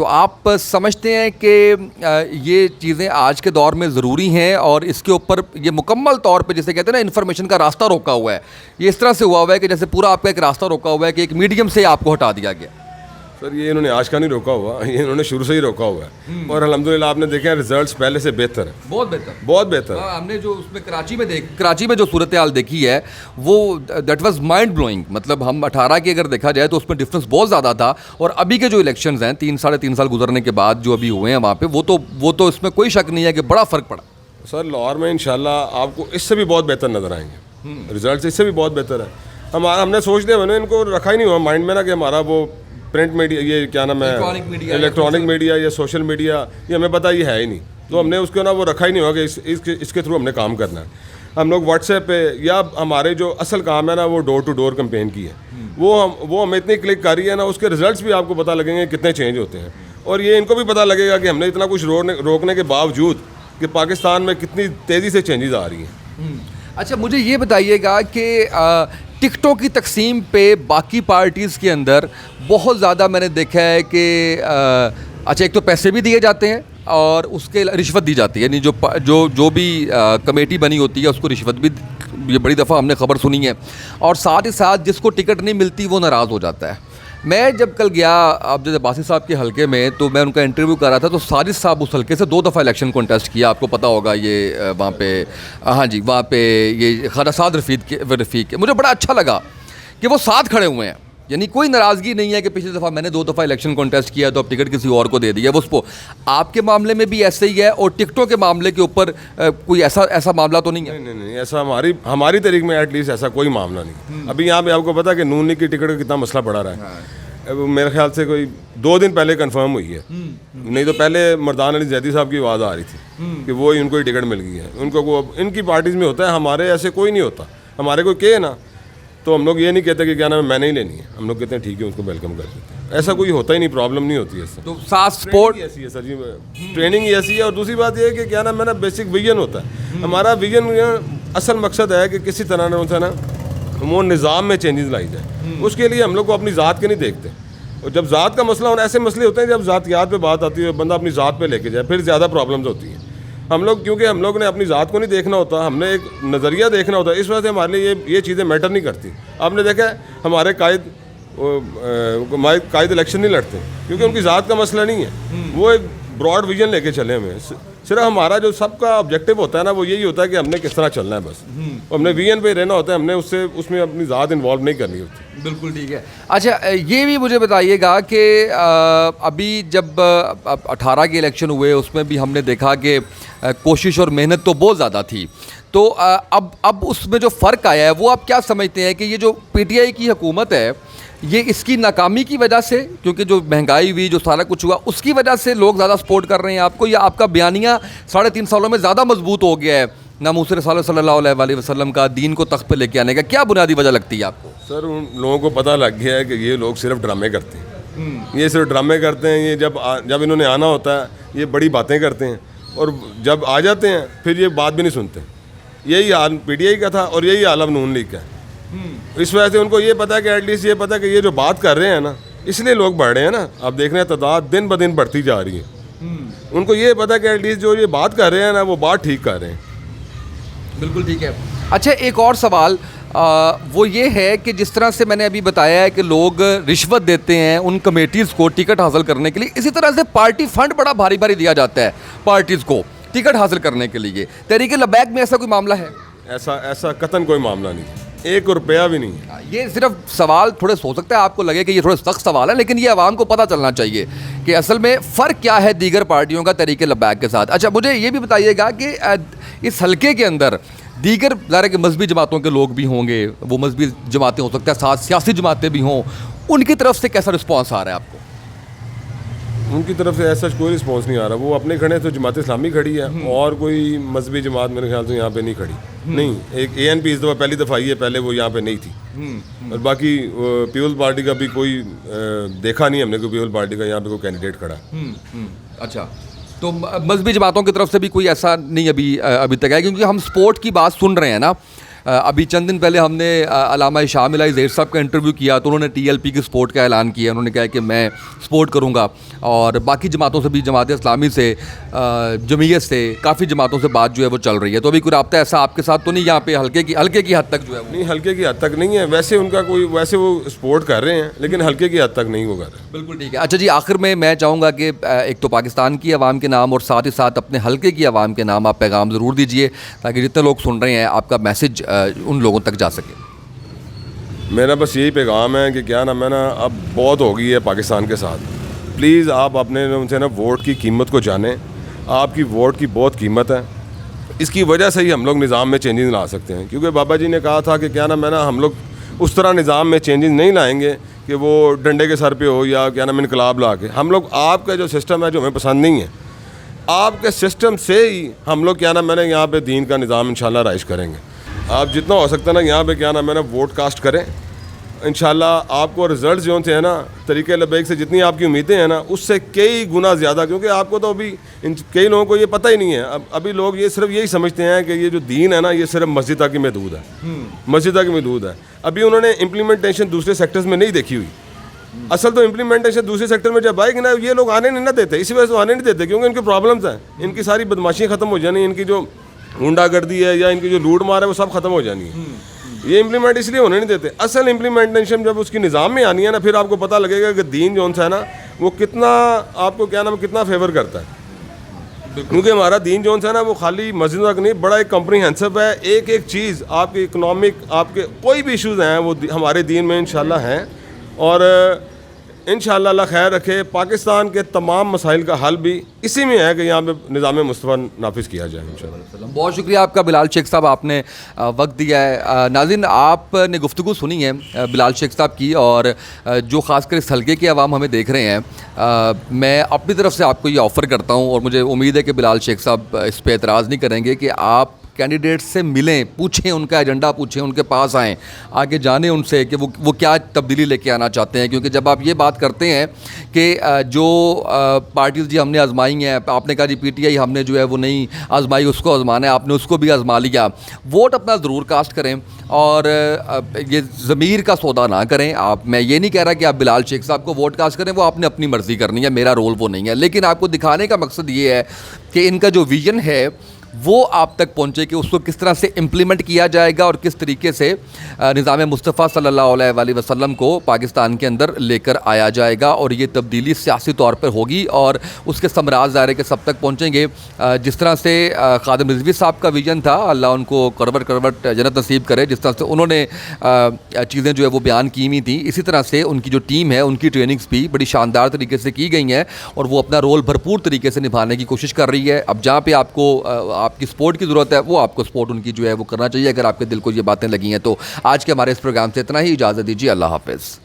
تو آپ سمجھتے ہیں کہ یہ چیزیں آج کے دور میں ضروری ہیں اور اس کے اوپر یہ مکمل طور پہ جسے کہتے ہیں نا انفارمیشن کا راستہ روکا ہوا ہے, یہ اس طرح سے ہوا ہوا ہے کہ جیسے پورا آپ کا ایک راستہ روکا ہوا ہے کہ ایک میڈیم سے آپ کو ہٹا دیا گیا؟ سر یہ انہوں نے آج کا نہیں روکا ہوا, یہ انہوں نے شروع سے ہی روکا ہوا ہے, اور الحمدللہ آپ نے دیکھا ریزلٹس پہلے سے بہتر ہیں, بہت بہتر, بہت بہتر. ہم نے جو اس میں کراچی میں جو صورتحال دیکھی ہے وہ دیٹ واز مائنڈ بلوئنگ. مطلب ہم 18 کی اگر دیکھا جائے تو اس میں ڈفرینس بہت زیادہ تھا, اور ابھی کے جو الیکشنز ہیں 3-3.5 سال گزرنے کے بعد جو ابھی ہوئے ہیں وہاں پہ وہ تو اس میں کوئی شک نہیں ہے کہ بڑا فرق پڑا. سر لاہور میں انشاءاللہ آپ کو اس سے بھی بہت بہتر نظر آئیں گے, ریزلٹس اس سے بھی بہت بہتر ہے. ہم نے سوچ لیا, میں نے ان کو رکھا ہی نہیں ہوا مائنڈ میں نا کہ ہمارا وہ پرنٹ میڈیا, یہ کیا نام ہے الیکٹرانک میڈیا یا سوشل میڈیا, یہ ہمیں پتہ یہ ہے ہی نہیں, تو ہم نے اس کو نا وہ رکھا ہی نہیں ہوا کہ اس کے تھرو ہم نے کام کرنا ہے. ہم لوگ واٹس ایپ پہ یا ہمارے جو اصل کام ہے نا وہ ڈور ٹو ڈور کمپین کی ہے, وہ ہمیں اتنی کلک کر رہی ہے نا, اس کے ریزلٹس بھی آپ کو پتہ لگیں گے کتنے چینج ہوتے ہیں, اور یہ ان کو بھی پتہ لگے گا کہ ہم نے اتنا کچھ روکنے کے باوجود کہ پاکستان میں کتنی تیزی سے چینجز آ رہی ہیں. اچھا مجھے یہ بتائیے گا کہ ٹکٹوں کی تقسیم پہ باقی پارٹیز کے اندر بہت زیادہ میں نے دیکھا ہے کہ اچھا ایک تو پیسے بھی دیے جاتے ہیں اور اس کے رشوت دی جاتی ہے, یعنی جو بھی کمیٹی بنی ہوتی ہے اس کو رشوت بھی, یہ بڑی دفعہ ہم نے خبر سنی ہے, اور ساتھ ہی ساتھ جس کو ٹکٹ نہیں ملتی وہ ناراض ہو جاتا ہے. میں جب کل گیا اب جیسے باسی صاحب کے حلقے میں تو میں ان کا انٹرویو کر رہا تھا, تو ساجد صاحب اس حلقے سے 2 دفعہ الیکشن کنٹیسٹ کیا, آپ کو پتہ ہوگا یہ وہاں پہ, ہاں جی وہاں پہ یہ خواجہ سعد رفیق کے مجھے بڑا اچھا لگا کہ وہ ساتھ کھڑے ہوئے ہیں, یعنی کوئی ناراضگی نہیں ہے کہ پچھلی دفعہ میں نے 2 دفعہ الیکشن کنٹیسٹ کیا تو اب ٹکٹ کسی اور کو دے دیا. وہ اس کو آپ کے معاملے میں بھی ایسے ہی ہے, اور ٹکٹوں کے معاملے کے اوپر کوئی ایسا معاملہ تو نہیں ہے؟ نہیں ایسا ہماری تاریخ میں ایٹ لیسٹ ایسا کوئی معاملہ نہیں. ابھی یہاں پہ آپ کو پتا کہ نون لیگ کی ٹکٹ کا کتنا مسئلہ پڑا رہا ہے, میرے خیال سے کوئی 2 دن پہلے کنفرم ہوئی ہے, نہیں تو پہلے مردان علی زیدی صاحب کی آواز آ رہی تھی کہ وہ ان کو ہی ٹکٹ مل گئی ہے. ان کو ان کی پارٹیز میں ہوتا ہے, ہمارے ایسے کوئی نہیں ہوتا. ہمارے کوئی کہے نا تو ہم لوگ یہ نہیں کہتے کہ کیا نام ہے میں نہیں لینی ہے, ہم لوگ کہتے ہیں ٹھیک ہے اس کو ویلکم کر دیتے ہیں. ایسا کوئی ہوتا ہی نہیں, پرابلم نہیں ہوتی ہے اس سے. تو ساتھ سپورٹ ایسی ہے سر جی, ٹریننگ ہی ایسی ہے. اور دوسری بات یہ ہے کہ کیا نام ہے نا بیسک ویژن ہوتا ہے ہمارا. ویژن اصل مقصد ہے کہ کسی طرح ہوتا ہے نا وہ نظام میں چینجز لائی جائے. اس کے لیے ہم لوگ کو اپنی ذات کے نہیں دیکھتے, اور جب ذات کا مسئلہ ہونا, ایسے مسئلے ہوتے ہیں جب ذاتیات پہ بات آتی ہے بندہ اپنی ذات پہ لے کے جائے پھر زیادہ پرابلمز ہوتی ہیں. کیونکہ ہم لوگ نے اپنی ذات کو نہیں دیکھنا ہوتا, ہم نے ایک نظریہ دیکھنا ہوتا ہے, اس وجہ سے ہمارے لیے یہ چیزیں میٹر نہیں کرتی. آپ نے دیکھا ہے ہمارے قائد الیکشن نہیں لڑتے کیونکہ ان کی ذات کا مسئلہ نہیں ہے, وہ ایک براڈ ویژن لے کے چلے. ہمیں صرف ہمارا جو سب کا آبجیکٹیو ہوتا ہے نا وہ یہی ہوتا ہے کہ ہم نے کس طرح چلنا ہے بس, ہم نے ویژن پہ رہنا ہوتا ہے, ہم نے اس میں اپنی ذات انوالو نہیں کرنی ہوتی. بالکل ٹھیک ہے. اچھا یہ بھی مجھے بتائیے گا کہ ابھی جب 18 کے الیکشن ہوئے اس میں بھی ہم نے دیکھا کہ کوشش اور محنت تو بہت زیادہ تھی, تو اب اس میں جو فرق آیا ہے وہ آپ کیا سمجھتے ہیں کہ یہ جو پی ٹی آئی کی حکومت ہے یہ اس کی ناکامی کی وجہ سے, کیونکہ جو مہنگائی ہوئی جو سارا کچھ ہوا اس کی وجہ سے لوگ زیادہ سپورٹ کر رہے ہیں آپ کو, یا آپ کا بیانیہ 3.5 سالوں میں زیادہ مضبوط ہو گیا ہے ناموس رسول صلی اللہ علیہ وسلم کا دین کو تخت پہ لے کے آنے کا, کیا بنیادی وجہ لگتی ہے آپ کو؟ سر ان لوگوں کو پتہ لگ گیا ہے کہ یہ لوگ صرف ڈرامے کرتے ہیں, یہ صرف ڈرامے کرتے ہیں. یہ جب انہوں نے آنا ہوتا ہے یہ بڑی باتیں کرتے ہیں, اور جب آ جاتے ہیں پھر یہ بات بھی نہیں سنتے. یہی حال پی ٹی آئی کا تھا اور یہی حال اب نون لیگ کا ہے. اس وجہ سے ان کو یہ پتا ہے کہ ایٹ لیسٹ یہ پتا ہے کہ یہ جو بات کر رہے ہیں نا اس لیے لوگ بڑھ رہے ہیں نا. آپ دیکھ رہے ہیں تعداد دن بدن بڑھتی جا رہی ہے. ان کو یہ پتا ہے کہ ایٹ لیسٹ جو یہ بات کر رہے ہیں نا وہ بات ٹھیک کر رہے ہیں. بالکل ٹھیک ہے. اچھا ایک اور سوال وہ یہ ہے کہ جس طرح سے میں نے ابھی بتایا ہے کہ لوگ رشوت دیتے ہیں ان کمیٹیز کو ٹکٹ حاصل کرنے کے لیے, اسی طرح سے پارٹی فنڈ بڑا بھاری بھاری دیا جاتا ہے پارٹیز کو ٹکٹ حاصل کرنے کے لیے. تحریک لبیک میں ایسا کوئی معاملہ ہے؟ ایسا قطعاً کوئی معاملہ نہیں, 1 روپیہ بھی نہیں. یہ صرف سوال تھوڑے ہو سکتا ہے آپ کو لگے کہ یہ تھوڑے سخت سوال ہے, لیکن یہ عوام کو پتہ چلنا چاہیے کہ اصل میں فرق کیا ہے دیگر پارٹیوں کا تحریک لبیک کے ساتھ. اچھا مجھے یہ بھی بتائیے گا کہ اس حلقے کے اندر دیگر ظاہر ہے کہ مذہبی جماعتوں کے لوگ بھی ہوں گے, وہ مذہبی جماعتیں ہو سکتا ہے, ساتھ سیاسی جماعتیں بھی ہوں, ان کی طرف سے کیسا رسپانس آ رہا ہے آپ کو؟ ان کی طرف سے ایسا کوئی رسپانس نہیں آ رہا. وہ اپنے کھڑے تو جماعت اسلامی کھڑی ہے, اور کوئی مذہبی جماعت میرے خیال سے یہاں پہ نہیں کھڑی. نہیں, ایک اے این پی اس دفعہ پہلی دفعہ آئی ہے, پہلے وہ یہاں پہ نہیں تھی. اور باقی پیپل پارٹی کا بھی کوئی دیکھا نہیں ہم نے, کوئی پیپل پارٹی کا یہاں پہ کوئی کینڈیڈیٹ کھڑا. اچھا تو مذہبی جماعتوں کی طرف سے بھی کوئی ایسا نہیں ابھی تک ہے, کیونکہ ہم سپورٹ کی بات سن رہے ہیں نا, ابھی چند دن پہلے ہم نے علامہ شام الہی زہیر صاحب کا انٹرویو کیا تو انہوں نے TLP کی سپورٹ کا اعلان کیا. انہوں نے کہا کہ میں سپورٹ کروں گا, اور باقی جماعتوں سے بھی, جماعت اسلامی سے, جمعیت سے, کافی جماعتوں سے بات جو ہے وہ چل رہی ہے. تو ابھی کوئی رابطہ ایسا آپ کے ساتھ تو نہیں یہاں پہ ہلکے کی حد تک جو ہے وہ؟ نہیں, ہلکے کی حد تک نہیں ہے, ویسے ان کا کوئی, ویسے وہ سپورٹ کر رہے ہیں لیکن ہلکے کی حد تک نہیں وہ کر رہے. بالکل ٹھیک ہے. اچھا جی, آخر میں چاہوں گا کہ ایک تو پاکستان کی عوام کے نام اور ساتھ ہی ساتھ اپنے حلقے کی عوام کے نام آپ پیغام ضرور دیجئے تاکہ جتنے لوگ سن رہے ہیں آپ کا میسج ان لوگوں تک جا سکے. میرا بس یہی پیغام ہے کہ کیا نام ہے نا, اب بہت ہو گئی ہے پاکستان کے ساتھ. پلیز آپ اپنے ان سے نا ووٹ کی قیمت کو جانیں. آپ کی ووٹ کی بہت قیمت ہے, اس کی وجہ سے ہی ہم لوگ نظام میں چینجز لا سکتے ہیں. کیونکہ بابا جی نے کہا تھا کہ کیا نام ہے نا, ہم لوگ اس طرح نظام میں چینجز نہیں لائیں گے کہ وہ ڈنڈے کے سر پہ ہو یا کیا نام انقلاب لا کے. ہم لوگ آپ کا جو سسٹم ہے جو ہمیں پسند نہیں ہے, آپ کے سسٹم سے ہی ہم لوگ کیا نام ہے نا یہاں پہ دین کا نظام انشاءاللہ رائج کریں گے. آپ جتنا ہو سکتا ہے نا یہاں پہ کیا نام ہے نا ووٹ کاسٹ کریں. انشاءاللہ آپ کو رزلٹ جو ہیں نا طریقہ لبیک سے جتنی آپ کی امیدیں ہیں نا اس سے کئی گنا زیادہ, کیونکہ آپ کو تو ابھی کئی لوگوں کو یہ پتہ ہی نہیں ہے. ابھی لوگ یہ صرف یہی سمجھتے ہیں کہ یہ جو دین ہے نا یہ صرف مسجد تک ہی محدود ہے, مسجد تک ہی محدود ہے. ابھی انہوں نے امپلیمنٹیشن دوسرے سیکٹرز میں نہیں دیکھی ہوئی. اصل تو امپلیمنٹیشن دوسرے سیکٹر میں جب آئے گی نا, یہ لوگ آنے نہیں نہ دیتے, اسی وجہ سے آنے نہیں دیتے کیونکہ ان کی پرابلمس ہیں. ان کی ساری بدماشیاں ختم ہو جانی, ان کی جو ہونڈا گردی ہے یا ان کی جو لوٹ مار ہے وہ سب ختم ہو جانی ہے. یہ امپلیمنٹ اس لیے ہونے نہیں دیتے. اصل امپلیمنٹیشن جب اس کی نظام میں آنی ہے نا پھر آپ کو پتہ لگے گا کہ دین جو ہے نا وہ کتنا آپ کو کیا نام کتنا فیور کرتا ہے. کیونکہ ہمارا دین جو ہے نا وہ خالی مسجد تک نہیں, بڑا ایک کمپریہنسو ہے. ایک چیز آپ کی اکنامک, آپ کے کوئی بھی ایشوز ہیں وہ ہمارے دین میں انشاءاللہ ہیں, اور انشاءاللہ اللہ خیر رکھے. پاکستان کے تمام مسائل کا حل بھی اسی میں ہے کہ یہاں پہ نظام مصطفیٰ نافذ کیا جائے انشاءاللہ. بہت شکریہ آپ کا بلال شیخ صاحب, آپ نے وقت دیا ہے. ناظرین, آپ نے گفتگو سنی ہے بلال شیخ صاحب کی, اور جو خاص کر اس حلقے کے عوام ہمیں دیکھ رہے ہیں, میں اپنی طرف سے آپ کو یہ آفر کرتا ہوں, اور مجھے امید ہے کہ بلال شیخ صاحب اس پہ اعتراض نہیں کریں گے, کہ آپ کینڈیڈیٹ سے ملیں, پوچھیں ان کا ایجنڈا, پوچھیں ان کے پاس آئیں, آگے جانیں ان سے کہ وہ کیا تبدیلی لے کے آنا چاہتے ہیں. کیونکہ جب آپ یہ بات کرتے ہیں کہ جو پارٹیز جی ہم نے آزمائی ہیں, آپ نے کہا جی PTI ہم نے جو ہے وہ نہیں آزمائی, اس کو آزمانا ہے, آپ نے اس کو بھی آزما لیا. ووٹ اپنا ضرور کاسٹ کریں, اور یہ ضمیر کا سودا نہ کریں. آپ, میں یہ نہیں کہہ رہا کہ آپ بلال شیخ صاحب کو ووٹ کاسٹ کریں, وہ آپ نے اپنی مرضی کرنی ہے, میرا رول وہ نہیں ہے. لیکن آپ کو دکھانے کا مقصد یہ ہے کہ ان کا جو ویژن ہے وہ آپ تک پہنچے, کہ اس کو کس طرح سے امپلیمنٹ کیا جائے گا اور کس طریقے سے نظام مصطفیٰ صلی اللہ علیہ وآلہ وسلم کو پاکستان کے اندر لے کر آیا جائے گا. اور یہ تبدیلی سیاسی طور پر ہوگی اور اس کے ثمرات ظاہر کے سب تک پہنچیں گے. جس طرح سے خادم رضوی صاحب کا ویژن تھا, اللہ ان کو کروٹ جنت نصیب کرے, جس طرح سے انہوں نے چیزیں جو ہے وہ بیان کی ہوئی تھیں, اسی طرح سے ان کی جو ٹیم ہے ان کی ٹریننگز بھی بڑی شاندار طریقے سے کی گئی ہیں, اور وہ اپنا رول بھرپور طریقے سے نبھانے کی کوشش کر رہی ہے. اب جہاں پہ آپ کو آپ کی سپورٹ کی ضرورت ہے, وہ آپ کو سپورٹ ان کی جو ہے وہ کرنا چاہیے. اگر آپ کے دل کو یہ باتیں لگی ہیں تو آج کے ہمارے اس پروگرام سے اتنا ہی, اجازت دیجیے, اللہ حافظ.